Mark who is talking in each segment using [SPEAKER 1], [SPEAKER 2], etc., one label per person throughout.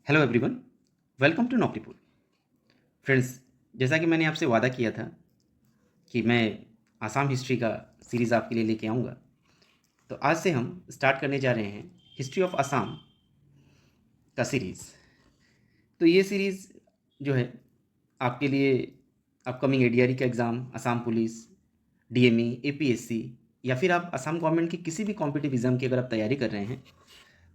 [SPEAKER 1] Hello everyone, welcome to Naukripur. Friends, जैसा कि मैंने आपसे वादा किया था कि मैं आसाम हिस्ट्री का सीरीज़ आपके लिए लेके आऊँगा, तो आज से हम स्टार्ट करने जा रहे हैं हिस्ट्री ऑफ आसाम का सीरीज़। तो ये सीरीज़ जो है आपके लिए अपकमिंग एडीआरई का exam, Assam police, DME, APSC या फिर आप आसाम गवर्नमेंट की किसी भी कॉम्पिटिटिव एग्ज़ाम की अगर आप तैयारी कर रहे हैं,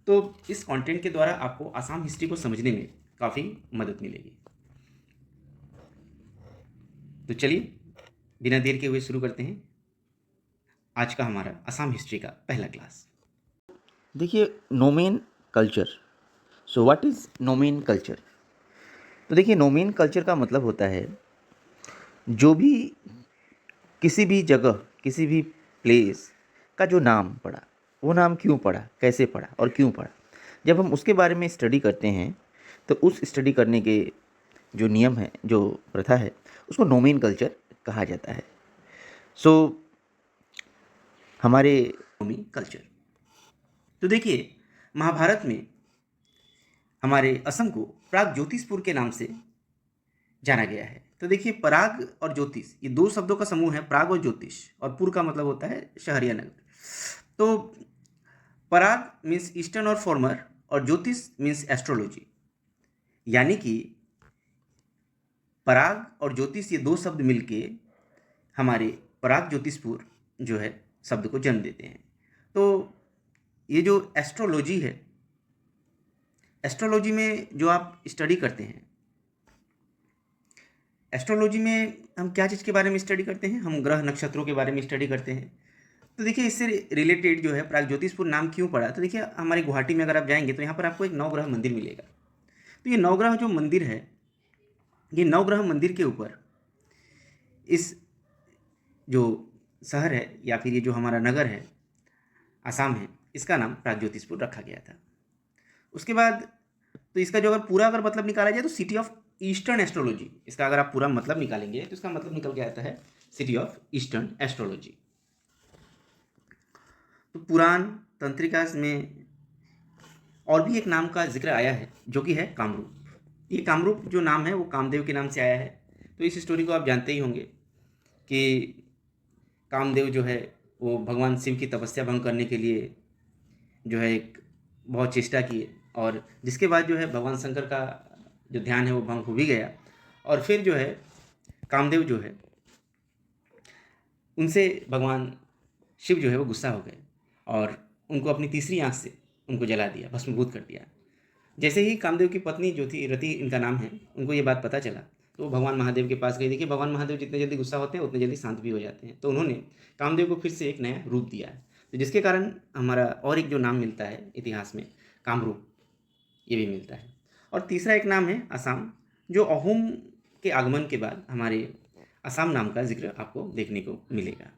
[SPEAKER 1] तो इस कंटेंट के द्वारा आपको आसाम हिस्ट्री को समझने में काफ़ी मदद मिलेगी। तो चलिए बिना देर के हुए शुरू करते हैं आज का हमारा आसाम हिस्ट्री का पहला क्लास।
[SPEAKER 2] देखिए, nomenclature. So what is nomenclature? तो देखिए, नोमेन कल्चर का मतलब होता है जो भी किसी भी जगह, किसी भी प्लेस का जो नाम पड़ा, वो नाम क्यों पड़ा, कैसे पड़ा और क्यों पड़ा। जब हम उसके बारे में स्टडी करते हैं तो उस स्टडी करने के जो नियम है, जो प्रथा है, उसको नोमेन कल्चर कहा जाता है। सो हमारे
[SPEAKER 1] नोमी कल्चर, तो देखिए महाभारत में हमारे असम को प्राग ज्योतिषपुर के नाम से जाना गया है। तो देखिए पराग और ज्योतिष ये दो शब्दों का समूह है, प्राग और ज्योतिष, और पुर का मतलब होता है शहर या नगर। तो पराग मीन्स ईस्टर्न और फॉर्मर और ज्योतिष मीन्स एस्ट्रोलॉजी, यानी कि पराग और ज्योतिष ये दो शब्द मिलके हमारे पराग ज्योतिषपुर जो है शब्द को जन्म देते हैं। तो ये जो एस्ट्रोलॉजी है, एस्ट्रोलॉजी में जो आप स्टडी करते हैं, एस्ट्रोलॉजी में हम क्या चीज़ के बारे में स्टडी करते हैं, हम ग्रह नक्षत्रों के बारे में स्टडी करते हैं। तो देखिए इससे रिलेटेड जो है प्राग ज्योतिषपुर नाम क्यों पड़ा, तो देखिए हमारे गुवाहाटी में अगर आप जाएंगे तो यहाँ पर आपको एक नवग्रह मंदिर मिलेगा। तो ये नवग्रह जो मंदिर है, ये नवग्रह मंदिर के ऊपर इस जो शहर है या फिर ये जो हमारा नगर है आसाम है, इसका नाम प्रागज्योतिषपुर रखा गया था। उसके बाद तो इसका जो अगर मतलब निकाला जाए तो सिटी ऑफ ईस्टर्न एस्ट्रोलॉजी, इसका अगर आप पूरा मतलब निकालेंगे तो इसका मतलब निकल के आता है सिटी ऑफ ईस्टर्न एस्ट्रोलॉजी। तो पुराण तंत्रिका में और भी एक नाम का जिक्र आया है जो कि है कामरूप। ये कामरूप जो नाम है वो कामदेव के नाम से आया है। तो इस स्टोरी को आप जानते ही होंगे कि कामदेव जो है वो भगवान शिव की तपस्या भंग करने के लिए जो है एक बहुत चेष्टा किए, और जिसके बाद जो है भगवान शंकर का जो ध्यान है वो भंग हो भी गया, और फिर जो है कामदेव जो है उनसे भगवान शिव जो है वो गुस्सा हो गए और उनको अपनी तीसरी आंख से उनको जला दिया, भस्मीभूत कर दिया। जैसे ही कामदेव की पत्नी जो थी रति, इनका नाम है, उनको ये बात पता चला तो वो भगवान महादेव के पास गए। देखिए भगवान महादेव जितने जल्दी गुस्सा होते हैं उतने जल्दी शांत भी हो जाते हैं। तो उन्होंने कामदेव को फिर से एक नया रूप दिया है, तो जिसके कारण हमारा और एक जो नाम मिलता है इतिहास में, कामरूप, ये भी मिलता है। और तीसरा एक नाम है असम, जो अहोम के आगमन के बाद हमारे असम नाम का जिक्र आपको देखने को मिलेगा।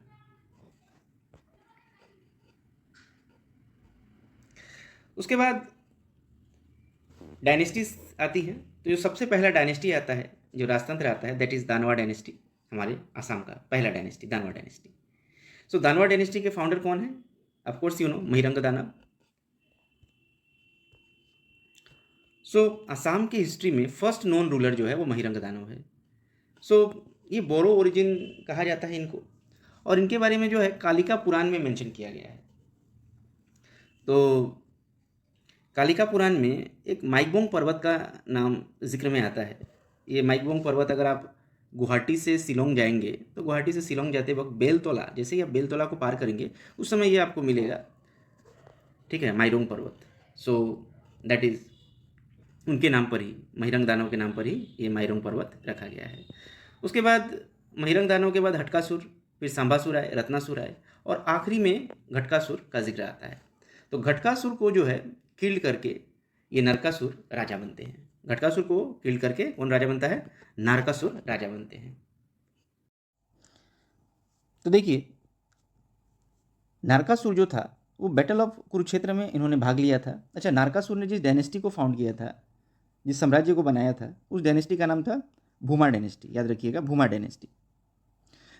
[SPEAKER 1] उसके बाद डायनेस्टीज आती है। तो जो सबसे पहला डायनेस्टी आता है, जो राजतंत्र आता है, दैट इज दानवा डायनेस्टी। हमारे असम का पहला डायनेस्टी दानवा डायनेस्टी। सो दानवा डायनेस्टी के फाउंडर कौन है? ऑफ कोर्स यू नो, महिरंग दानव। सो असम की हिस्ट्री में फर्स्ट नोन रूलर जो है वो महिरंग दानव है। सो ये बोरो ओरिजिन कहा जाता है इनको, और इनके बारे में जो है कालिका पुराण में मेंशन किया गया है। तो कालिका पुराण में एक माइकबोंग पर्वत का नाम जिक्र में आता है। ये माइकबोंग पर्वत, अगर आप गुवाहाटी से शिलोंग जाएंगे तो गुवाहाटी से शिलोंग जाते वक्त बेलतोला, जैसे ही आप बेलतोला को पार करेंगे उस समय ये आपको मिलेगा, ठीक है, माइरोंग पर्वत। सो दैट इज़ उनके नाम पर ही, महिरंग दानव के नाम पर ही ये माइरोंग पर्वत रखा गया है। उसके बाद महिरंग दानव के बाद हटकासुर, फिर सांबासुर आए, रत्नासुर आए, और आखिरी में घटकासुर का जिक्र आता है। तो घटकासुर को जो है किल्ड करके ये नरकासुर राजा बनते हैं। घटकासुर को किल्ड करके कौन राजा बनता है? नारकासुर राजा बनते हैं।
[SPEAKER 2] तो देखिए, नारकासुर जो था वो बैटल ऑफ कुरुक्षेत्र में इन्होंने भाग लिया था। अच्छा, नारकासुर ने जिस डायनेस्टी को फाउंड किया था, जिस साम्राज्य को बनाया था, उस डायनेस्टी का नाम था भूमा डायनेस्टी। याद रखिएगा, भूमा डायनेस्टी।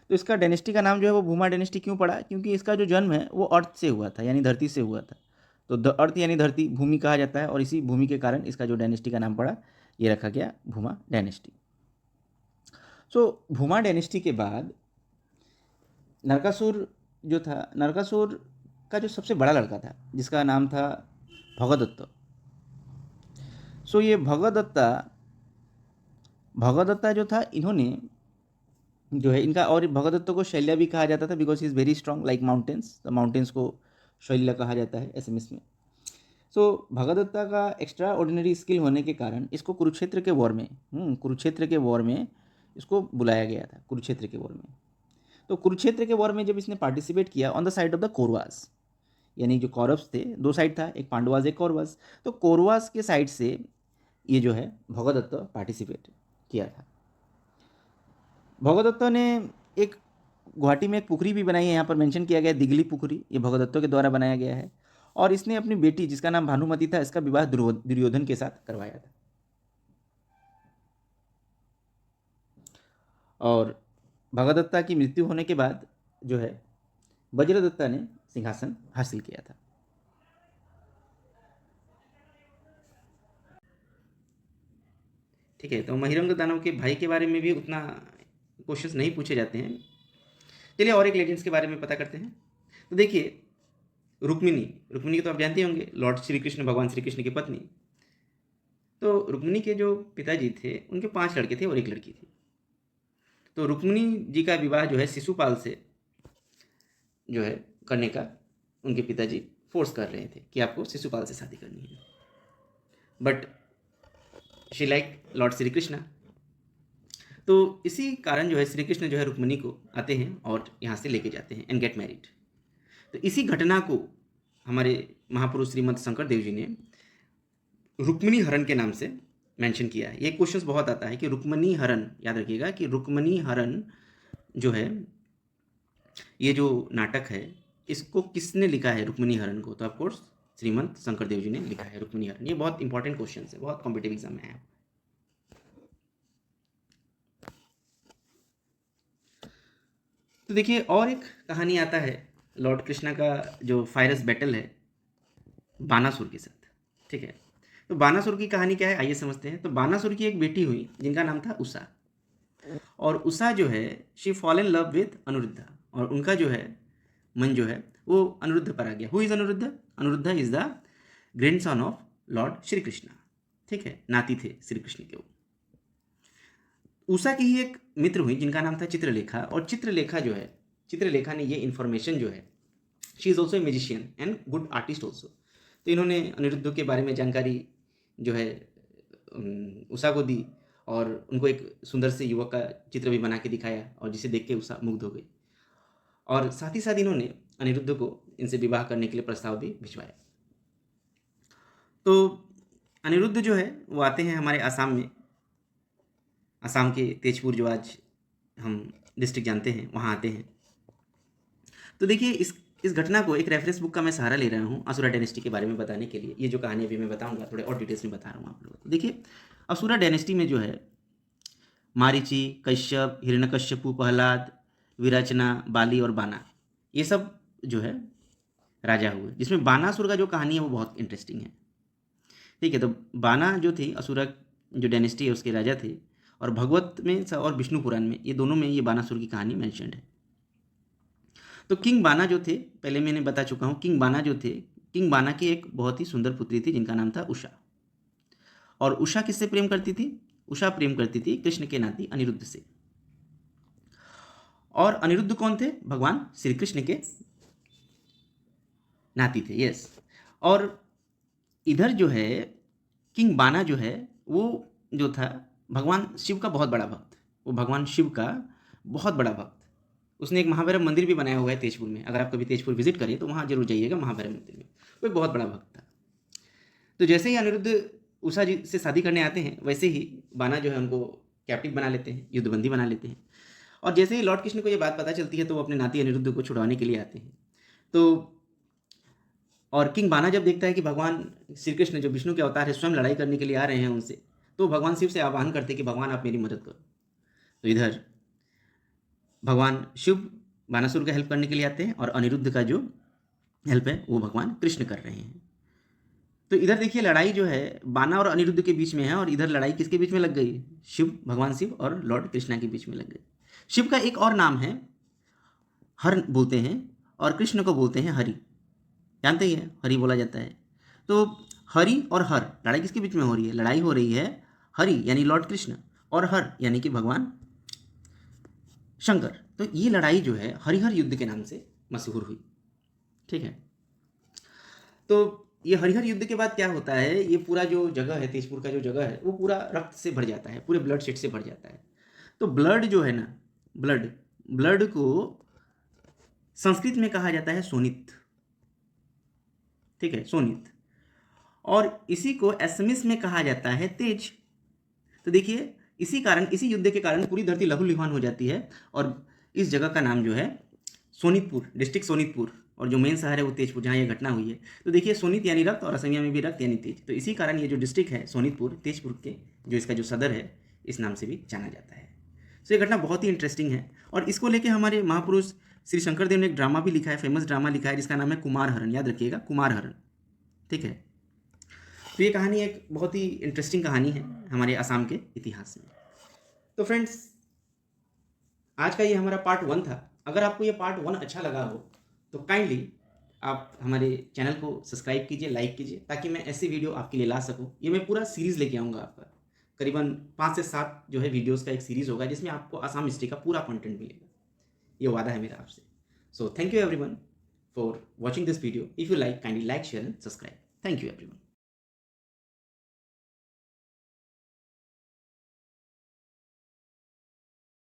[SPEAKER 2] तो इसका डायनेस्टी का नाम जो है वो भूमा डायनेस्टी क्यों पड़ा? क्योंकि इसका जो जन्म है वो अर्थ से हुआ था, यानी धरती से हुआ था। तो द अर्थ यानी धरती, भूमि कहा जाता है, और इसी भूमि के कारण इसका जो डायनेस्टी का नाम पड़ा, ये रखा गया भूमा डायनेस्टी। सो भूमा डायनेस्टी के बाद नरकासुर जो था, नरकासुर का जो सबसे बड़ा लड़का था जिसका नाम था भगदत्त। सो ये भगदत्ता जो था, इन्होंने जो है इनका, और भगदत्त को शैल्या भी कहा जाता था because he is very strong like mountains, the mountains को शैल्या कहा जाता है एसएमएस में। सो भगदत्ता का एक्स्ट्रा ऑर्डिनरी स्किल होने के कारण इसको कुरुक्षेत्र के वॉर में इसको बुलाया गया था, कुरुक्षेत्र के वॉर में। तो कुरुक्षेत्र के वॉर में जब इसने पार्टिसिपेट किया on the side of the Kauravas, यानी जो कौरव्स थे, दो साइड था, एक पांडवास एक कौरवास, तो कौरवास के साइड से ये जो है भगदत्त पार्टिसिपेट किया था। भगदत्त ने एक गुवाहाटी में एक पुखरी भी बनाई है, यहाँ पर मेंशन किया गया है दिगली पुखरी, ये भगदत्त के द्वारा बनाया गया है। और इसने अपनी बेटी जिसका नाम भानुमति था, इसका विवाह दुर्योधन के साथ करवाया था। और भगदत्ता की मृत्यु होने के बाद जो है वज्रदत्ता ने सिंहासन हासिल किया था।
[SPEAKER 1] ठीक है, तो महिरंग दानव के भाई के बारे में भी उतना क्वेश्चंस नहीं पूछे जाते हैं। चलिए और एक लेजेंड्स के बारे में पता करते हैं। तो देखिए, रुक्मिणी को तो आप जानते होंगे, लॉर्ड श्री कृष्ण, भगवान श्री कृष्ण की पत्नी। तो रुक्मिणी के जो पिताजी थे, उनके 5 लड़के थे और 1 लड़की थी। तो रुक्मिणी जी का विवाह जो है शिशुपाल से जो है करने का उनके पिताजी फोर्स कर रहे थे कि आपको शिशुपाल से शादी करनी है, but she like Lord Shri Krishna. तो इसी कारण जो है श्री कृष्ण जो है रुक्मिणी को आते हैं और यहाँ से लेके जाते हैं एंड गेट मैरिड। तो इसी घटना को हमारे महापुरुष श्रीमद शंकर देव जी ने रुक्मिणी हरण के नाम से मेंशन किया है। ये क्वेश्चंस बहुत आता है कि रुक्मिणी हरण, याद रखिएगा कि रुक्मिणी हरण जो है, ये जो नाटक है, इसको किसने लिखा है रुक्मिणी हरण को? तो ऑफकोर्स श्रीमंत शंकर देव जी ने लिखा है रुक्मिणी हरण। ये बहुत इंपॉर्टेंट क्वेश्चन है, बहुत कॉम्पिटेटिव एग्जाम में है। तो देखिए और एक कहानी आता है लॉर्ड कृष्णा का जो फायरस बैटल है बानासुर के साथ। ठीक है, तो बानासुर की कहानी क्या है आइए समझते हैं। तो बानासुर की एक बेटी हुई जिनका नाम था उषा, और उषा जो है she fall in love with Aniruddha, और उनका जो है मन जो है वो अनिरुद्ध पर आ गया। Who is Aniruddh? Aniruddh is the grandson of lord Shri Krishna. ठीक है, नाती थे श्री कृष्ण के वो। उषा की ही एक मित्र हुई जिनका नाम था चित्रलेखा, और चित्रलेखा ने ये इन्फॉर्मेशन जो है, she is also a musician and good artist also. तो इन्होंने अनिरुद्ध के बारे में जानकारी जो है उषा को दी, और उनको एक सुंदर से युवक का चित्र भी बना के दिखाया, और जिसे देख के उषा मुग्ध हो गई। और साथ ही साथ इन्होंने अनिरुद्ध को इनसे विवाह करने के लिए प्रस्ताव भी भिजवाया। तो अनिरुद्ध जो है वो आते हैं हमारे आसाम में, आसाम के तेजपुर जो आज हम डिस्ट्रिक्ट जानते हैं, वहाँ आते हैं। तो देखिए इस घटना को एक रेफरेंस बुक का मैं सहारा ले रहा हूँ असुरा डायनेस्टी के बारे में बताने के लिए। ये जो कहानी अभी मैं बताऊँगा थोड़े और डिटेल्स में बता रहा हूँ आप लोगों को। देखिए असुरा डायनेस्टी में जो है मारीची, कश्यप, हिरण्यकश्यपु, प्रहलाद, विराचना, बाली और बाना, ये सब जो है राजा हुए, जिसमें बानासुर का जो कहानी है वो बहुत इंटरेस्टिंग है। ठीक है, तो बाना जो थी असुरा जो डायनेस्टी है उसके राजा थे, और भगवत में और विष्णु पुराण में, ये दोनों में ये बानासुर की कहानी मैंशनड है। तो किंग बाना जो थे, पहले मैंने बता चुका हूँ, किंग बाना की एक बहुत ही सुंदर पुत्री थी जिनका नाम था उषा। और उषा किससे प्रेम करती थी? उषा प्रेम करती थी कृष्ण के नाती अनिरुद्ध से। और अनिरुद्ध कौन थे? भगवान श्री कृष्ण के नाती थे, यस। और इधर जो है किंग बाना जो है वो जो था भगवान शिव का बहुत बड़ा भक्त, वो भगवान शिव का बहुत बड़ा भक्त। उसने एक महाभैरव मंदिर भी बनाया हुआ है तेजपुर में, अगर आप कभी तेजपुर विजिट करें तो वहाँ जरूर जाइएगा महाभैरव मंदिर में, वो एक बहुत बड़ा भक्त था। तो जैसे ही अनिरुद्ध उषा जी से शादी करने आते हैं, वैसे ही बाना जो है उनको कैप्टिव बना लेते हैं, युद्धबंदी बना लेते हैं। और जैसे ही लॉर्ड कृष्ण को ये बात पता चलती है तो वो अपने नाती अनिरुद्ध को छुड़वाने के लिए आते हैं। तो और किंग बाना जब देखता है कि भगवान श्री कृष्ण जो विष्णु के अवतार है स्वयं लड़ाई करने के लिए आ रहे हैं उनसे, तो भगवान शिव से आह्वान करते कि भगवान आप मेरी मदद करो। तो इधर भगवान शिव बानासुर का हेल्प करने के लिए आते हैं, और अनिरुद्ध का जो हेल्प है वो भगवान कृष्ण कर रहे हैं। तो इधर देखिए लड़ाई जो है बाना और अनिरुद्ध के बीच में है, और इधर लड़ाई किसके बीच में लग गई? शिव, भगवान शिव और लॉर्ड कृष्णा के बीच में लग गई। शिव का एक और नाम है हर बोलते हैं, और कृष्ण को बोलते हैं हरि, जानते ही हैं, हरि बोला जाता है। तो हरि और हर लड़ाई किसके बीच में हो रही है? लड़ाई हो रही है हरि यानी लॉर्ड कृष्ण और हर यानी कि भगवान शंकर। तो ये लड़ाई जो है हरिहर युद्ध के नाम से मशहूर हुई, ठीक है। तो ये हरिहर युद्ध के बाद क्या होता है, ये पूरा जो जगह है, तेजपुर का जो जगह है, वो पूरा रक्त से भर जाता है, पूरे ब्लड शेड से भर जाता है। तो ब्लड जो है ना, ब्लड को संस्कृत में कहा जाता है सोनित, ठीक है, सोनित। और इसी को असमिस में कहा जाता है तेज। तो देखिए इसी युद्ध के कारण पूरी धरती लहूलुहान हो जाती है, और इस जगह का नाम जो है सोनितपुर, डिस्ट्रिक्ट सोनितपुर, और जो मेन शहर है वो तेजपुर, जहाँ ये घटना हुई है। तो देखिए सोनित यानी रक्त, और असमिया में भी रक्त यानी तेज। तो इसी कारण ये जो डिस्ट्रिक्ट है सोनितपुर, तेजपुर के जो इसका जो सदर है, इस नाम से भी जाना जाता है। तो ये घटना बहुत ही इंटरेस्टिंग है, और इसको लेके हमारे महापुरुष श्री शंकरदेव ने एक ड्रामा भी लिखा है, फेमस ड्रामा लिखा है, जिसका नाम है कुमारहरण। याद रखिएगा, कुमारहरण, ठीक है। तो ये कहानी एक बहुत ही इंटरेस्टिंग कहानी है हमारे असम के इतिहास में। तो फ्रेंड्स, आज का ये हमारा पार्ट 1 था। अगर आपको ये पार्ट 1 अच्छा लगा हो तो काइंडली आप हमारे चैनल को सब्सक्राइब कीजिए, लाइक कीजिए, ताकि मैं ऐसी वीडियो आपके लिए ला सकूं। ये मैं पूरा सीरीज़ लेके आऊँगा आपका, करीबन 5 से 7 जो है वीडियोस का एक सीरीज़ होगा, जिसमें आपको आसाम हिस्ट्री का पूरा कंटेंट मिलेगा। ये वादा है मेरा आपसे। So thank you everyone for watching this video. If you like, kindly like, share and subscribe. Thank you everyone.